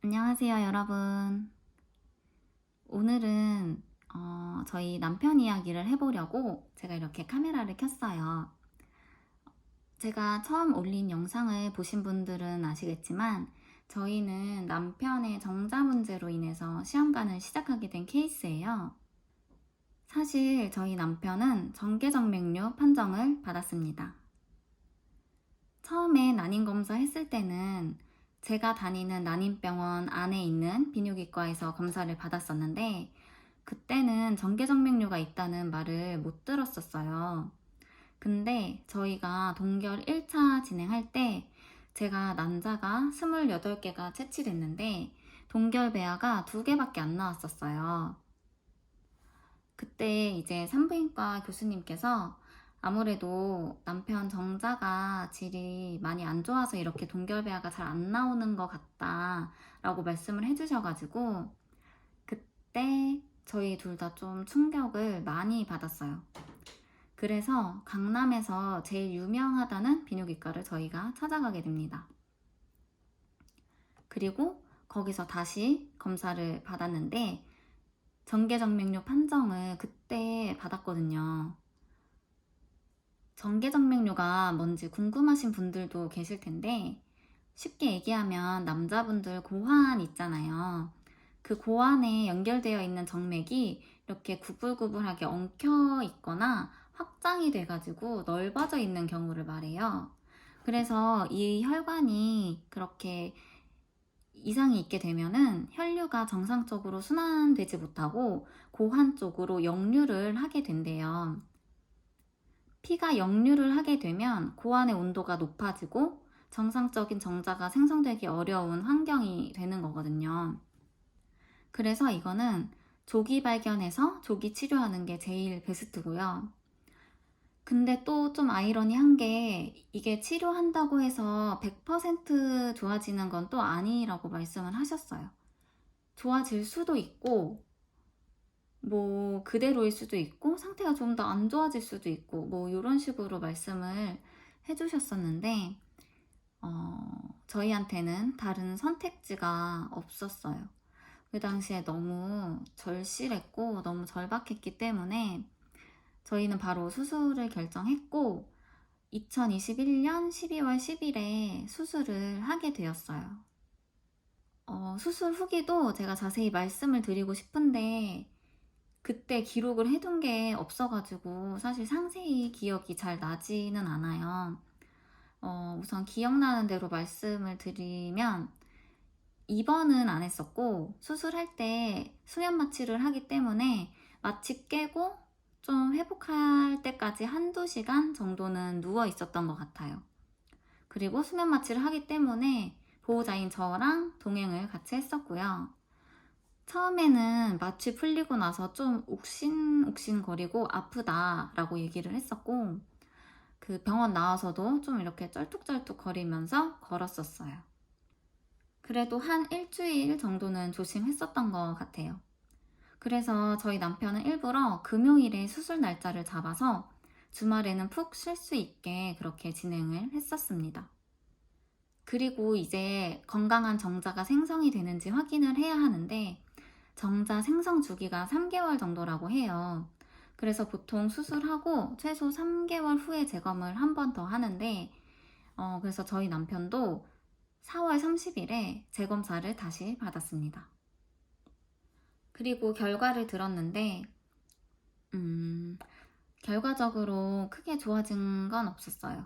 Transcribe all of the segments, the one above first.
안녕하세요, 여러분. 오늘은 저희 남편 이야기를 해보려고 제가 이렇게 카메라를 켰어요. 제가 처음 올린 영상을 보신 분들은 아시겠지만 저희는 남편의 정자 문제로 인해서 시험관을 시작하게 된 케이스예요. 사실 저희 남편은 정계정맥류 판정을 받았습니다. 처음에 난임검사 했을 때는 제가 다니는 난임병원 안에 있는 비뇨기과에서 검사를 받았었는데 그때는 정계정맥류가 있다는 말을 못 들었었어요. 근데 저희가 동결 1차 진행할 때 제가 난자가 28개가 채취됐는데 동결 배아가 2개밖에 안 나왔었어요. 그때 이제 산부인과 교수님께서 아무래도 남편 정자가 질이 많이 안 좋아서 이렇게 동결배아가 잘 안 나오는 것 같다 라고 말씀을 해주셔가지고 그때 저희 둘 다 좀 충격을 많이 받았어요. 그래서 강남에서 제일 유명하다는 비뇨기과를 저희가 찾아가게 됩니다. 그리고 거기서 다시 검사를 받았는데 정계정맥류 판정을 그때 받았거든요. 정계정맥류가 뭔지 궁금하신 분들도 계실 텐데 쉽게 얘기하면 남자분들 고환 있잖아요. 그 고환에 연결되어 있는 정맥이 이렇게 구불구불하게 엉켜 있거나 확장이 돼가지고 넓어져 있는 경우를 말해요. 그래서 이 혈관이 그렇게 이상이 있게 되면은 혈류가 정상적으로 순환되지 못하고 고환 쪽으로 역류를 하게 된대요. 피가 역류를 하게 되면 고환의 온도가 높아지고 정상적인 정자가 생성되기 어려운 환경이 되는 거거든요. 그래서 이거는 조기 발견해서 조기 치료하는 게 제일 베스트고요. 근데 또 좀 아이러니한 게 이게 치료한다고 해서 100% 좋아지는 건 또 아니라고 말씀을 하셨어요. 좋아질 수도 있고 뭐 그대로일 수도 있고 상태가 좀 더 안 좋아질 수도 있고 뭐 이런 식으로 말씀을 해주셨었는데 저희한테는 다른 선택지가 없었어요. 그 당시에 너무 절실했고 너무 절박했기 때문에 저희는 바로 수술을 결정했고 2021년 12월 10일에 수술을 하게 되었어요. 수술 후기도 제가 자세히 말씀을 드리고 싶은데 그때 기록을 해둔 게 없어가지고 사실 상세히 기억이 잘 나지는 않아요. 우선 기억나는 대로 말씀을 드리면 입원은 안 했었고 수술할 때 수면 마취를 하기 때문에 마취 깨고 좀 회복할 때까지 한두 시간 정도는 누워 있었던 것 같아요. 그리고 수면 마취를 하기 때문에 보호자인 저랑 동행을 같이 했었고요. 처음에는 마취 풀리고 나서 좀 욱신욱신거리고 아프다라고 얘기를 했었고 그 병원 나와서도 좀 이렇게 쩔뚝쩔뚝 거리면서 걸었었어요. 그래도 한 일주일 정도는 조심했었던 것 같아요. 그래서 저희 남편은 일부러 금요일에 수술 날짜를 잡아서 주말에는 푹 쉴 수 있게 그렇게 진행을 했었습니다. 그리고 이제 건강한 정자가 생성이 되는지 확인을 해야 하는데 정자 생성 주기가 3개월 정도라고 해요. 그래서 보통 수술하고 최소 3개월 후에 재검을 한 번 더 하는데 그래서 저희 남편도 4월 30일에 재검사를 다시 받았습니다. 그리고 결과를 들었는데 결과적으로 크게 좋아진 건 없었어요.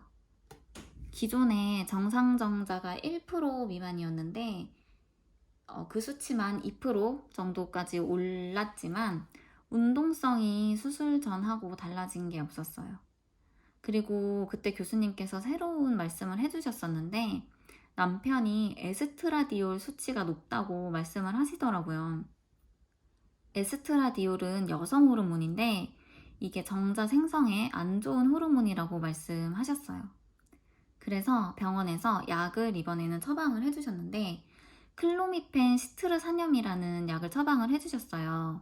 기존에 정상정자가 1% 미만이었는데 그 수치만 2% 정도까지 올랐지만 운동성이 수술 전하고 달라진 게 없었어요. 그리고 그때 교수님께서 새로운 말씀을 해주셨었는데 남편이 에스트라디올 수치가 높다고 말씀을 하시더라고요. 에스트라디올은 여성 호르몬인데 이게 정자 생성에 안 좋은 호르몬이라고 말씀하셨어요. 그래서 병원에서 약을 이번에는 처방을 해주셨는데 클로미펜 시트르사념이라는 약을 처방을 해주셨어요.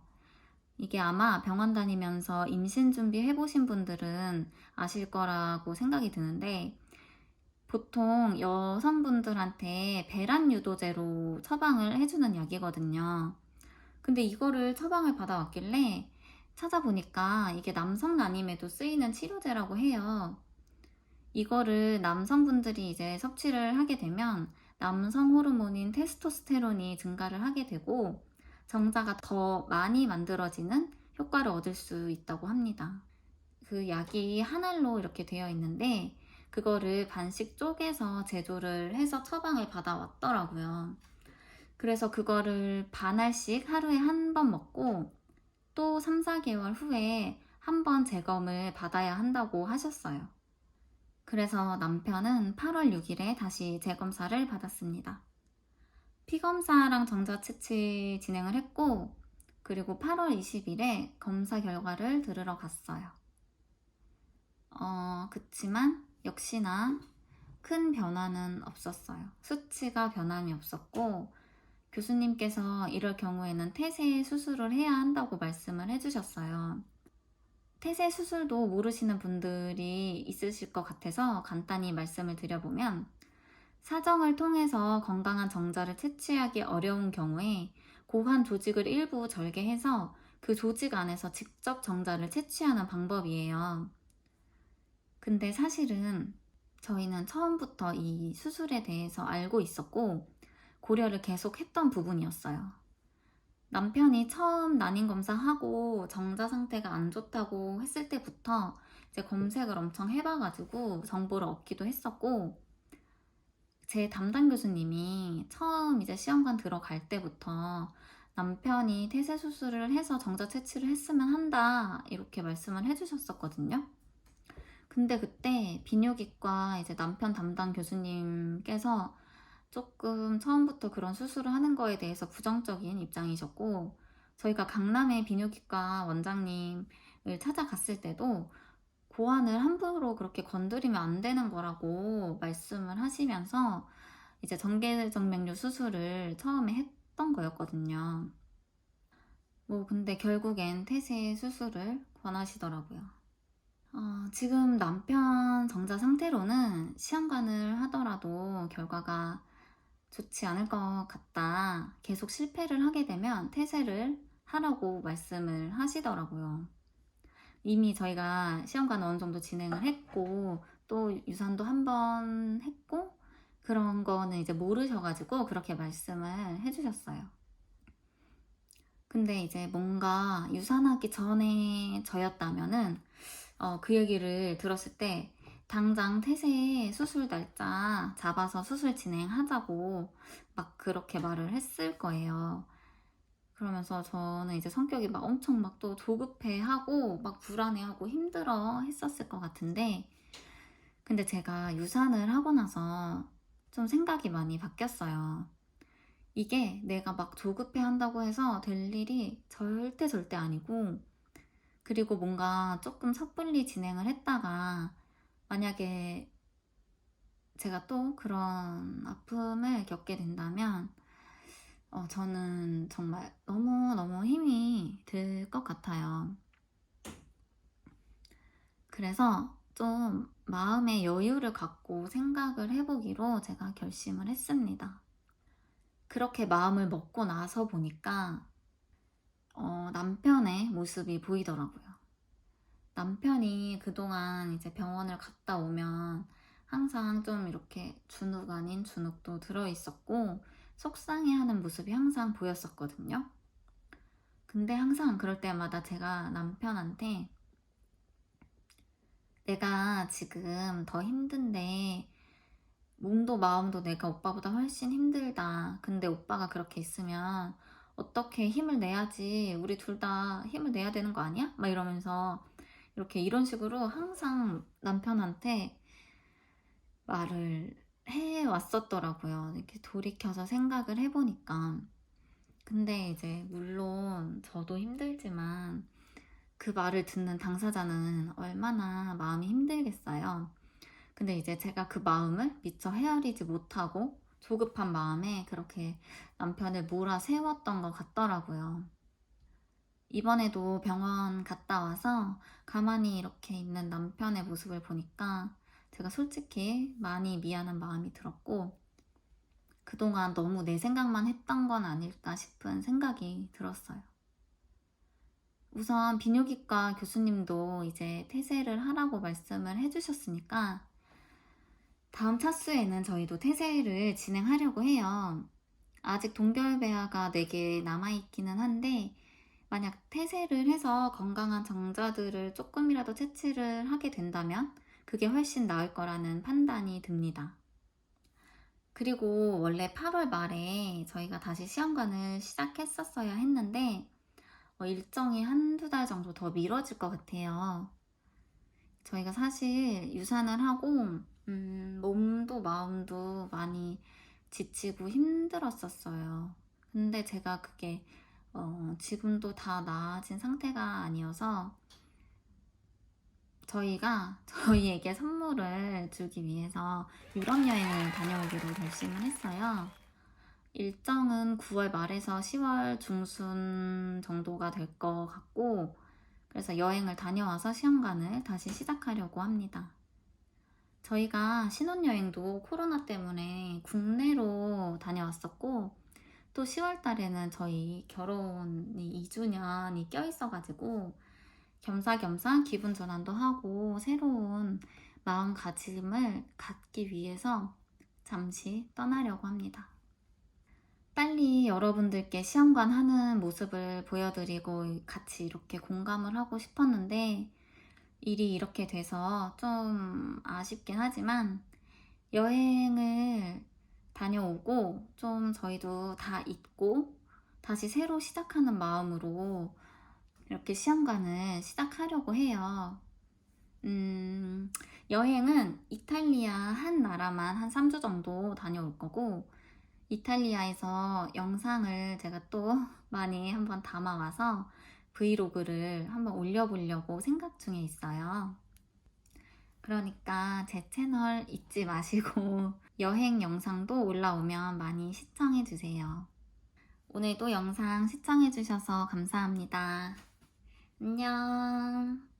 이게 아마 병원 다니면서 임신 준비 해보신 분들은 아실 거라고 생각이 드는데 보통 여성분들한테 배란 유도제로 처방을 해주는 약이거든요. 근데 이거를 처방을 받아왔길래 찾아보니까 이게 남성 난임에도 쓰이는 치료제라고 해요. 이거를 남성분들이 이제 섭취를 하게 되면 남성 호르몬인 테스토스테론이 증가를 하게 되고 정자가 더 많이 만들어지는 효과를 얻을 수 있다고 합니다. 그 약이 한 알로 이렇게 되어 있는데 그거를 반씩 쪼개서 제조를 해서 처방을 받아왔더라고요. 그래서 그거를 반 알씩 하루에 한 번 먹고 또 3, 4개월 후에 한 번 재검을 받아야 한다고 하셨어요. 그래서 남편은 8월 6일에 다시 재검사를 받았습니다. 피검사랑 정자 채취 진행을 했고, 그리고 8월 20일에 검사 결과를 들으러 갔어요. 그치만 역시나 큰 변화는 없었어요. 수치가 변함이 없었고, 교수님께서 이럴 경우에는 태세 수술을 해야 한다고 말씀을 해주셨어요. 태세 수술도 모르시는 분들이 있으실 것 같아서 간단히 말씀을 드려보면, 사정을 통해서 건강한 정자를 채취하기 어려운 경우에 고환 조직을 일부 절개해서 그 조직 안에서 직접 정자를 채취하는 방법이에요. 근데 사실은 저희는 처음부터 이 수술에 대해서 알고 있었고 고려를 계속 했던 부분이었어요. 남편이 처음 난임 검사하고 정자 상태가 안 좋다고 했을 때부터 이제 검색을 엄청 해봐가지고 정보를 얻기도 했었고, 제 담당 교수님이 처음 이제 시험관 들어갈 때부터 남편이 태세 수술을 해서 정자 채취를 했으면 한다 이렇게 말씀을 해주셨었거든요. 근데 그때 비뇨기과 이제 남편 담당 교수님께서 조금 처음부터 그런 수술을 하는 거에 대해서 부정적인 입장이셨고, 저희가 강남의 비뇨기과 원장님을 찾아갔을 때도 고환을 함부로 그렇게 건드리면 안 되는 거라고 말씀을 하시면서 이제 정계정맥류 수술을 처음에 했던 거였거든요. 근데 결국엔 태세 수술을 권하시더라고요. 지금 남편 정자 상태로는 시험관을 하더라도 결과가 좋지 않을 것 같다. 계속 실패를 하게 되면 태세를 하라고 말씀을 하시더라고요. 이미 저희가 시험관 어느 정도 진행을 했고 또 유산도 한 번 했고 그런 거는 이제 모르셔가지고 그렇게 말씀을 해주셨어요. 근데 이제 뭔가 유산하기 전에 저였다면은 그 얘기를 들었을 때 당장 태세 수술 날짜 잡아서 수술 진행하자고 막 그렇게 말을 했을 거예요. 그러면서 저는 이제 성격이 막 엄청 막 또 조급해하고 막 불안해하고 힘들어 했었을 것 같은데, 근데 제가 유산을 하고 나서 좀 생각이 많이 바뀌었어요. 이게 내가 막 조급해 한다고 해서 될 일이 절대 아니고, 그리고 뭔가 조금 섣불리 진행을 했다가 만약에 제가 또 그런 아픔을 겪게 된다면 저는 정말 너무너무 힘이 들 것 같아요. 그래서 좀 마음의 여유를 갖고 생각을 해보기로 제가 결심을 했습니다. 그렇게 마음을 먹고 나서 보니까 남편의 모습이 보이더라고요. 남편이 그동안 이제 병원을 갔다 오면 항상 좀 이렇게 주눅 아닌 주눅도 들어있었고 속상해하는 모습이 항상 보였었거든요. 근데 항상 그럴 때마다 제가 남편한테 내가 지금 더 힘든데 몸도 마음도 내가 오빠보다 훨씬 힘들다. 근데 오빠가 그렇게 있으면 어떻게 힘을 내야지. 우리 둘 다 힘을 내야 되는 거 아니야? 막 이러면서 이런 식으로 항상 남편한테 말을 해 왔었더라고요. 이렇게 돌이켜서 생각을 해보니까. 근데 이제 물론 저도 힘들지만 그 말을 듣는 당사자는 얼마나 마음이 힘들겠어요. 근데 이제 제가 그 마음을 미처 헤아리지 못하고 조급한 마음에 그렇게 남편을 몰아세웠던 것 같더라고요. 이번에도 병원 갔다 와서 가만히 이렇게 있는 남편의 모습을 보니까 제가 솔직히 많이 미안한 마음이 들었고, 그동안 너무 내 생각만 했던 건 아닐까 싶은 생각이 들었어요. 우선 비뇨기과 교수님도 이제 퇴세를 하라고 말씀을 해주셨으니까 다음 차수에는 저희도 퇴세를 진행하려고 해요. 아직 동결배아가 4개 남아있기는 한데 만약 퇴세를 해서 건강한 정자들을 조금이라도 채취를 하게 된다면 그게 훨씬 나을 거라는 판단이 듭니다. 그리고 원래 8월 말에 저희가 다시 시험관을 시작했었어야 했는데 일정이 한두 달 정도 더 미뤄질 것 같아요. 저희가 사실 유산을 하고 몸도 마음도 많이 지치고 힘들었었어요. 근데 제가 그게 지금도 다 나아진 상태가 아니어서 저희가 저희에게 선물을 주기 위해서 유럽 여행을 다녀오기로 결심을 했어요. 일정은 9월 말에서 10월 중순 정도가 될 것 같고, 그래서 여행을 다녀와서 시험관을 다시 시작하려고 합니다. 저희가 신혼여행도 코로나 때문에 국내로 다녀왔었고, 또 10월 달에는 저희 결혼이 2주년이 껴있어가지고 겸사겸사 기분 전환도 하고 새로운 마음가짐을 갖기 위해서 잠시 떠나려고 합니다. 빨리 여러분들께 시험관 하는 모습을 보여드리고 같이 이렇게 공감을 하고 싶었는데 일이 이렇게 돼서 좀 아쉽긴 하지만 여행을 다녀오고 좀 저희도 다 잊고 다시 새로 시작하는 마음으로 이렇게 시험관을 시작하려고 해요. 여행은 이탈리아 한 나라만 한 3주 정도 다녀올 거고 이탈리아에서 영상을 제가 또 많이 한번 담아와서 브이로그를 한번 올려보려고 생각 중에 있어요. 그러니까 제 채널 잊지 마시고 여행 영상도 올라오면 많이 시청해주세요. 오늘도 영상 시청해주셔서 감사합니다. 안녕.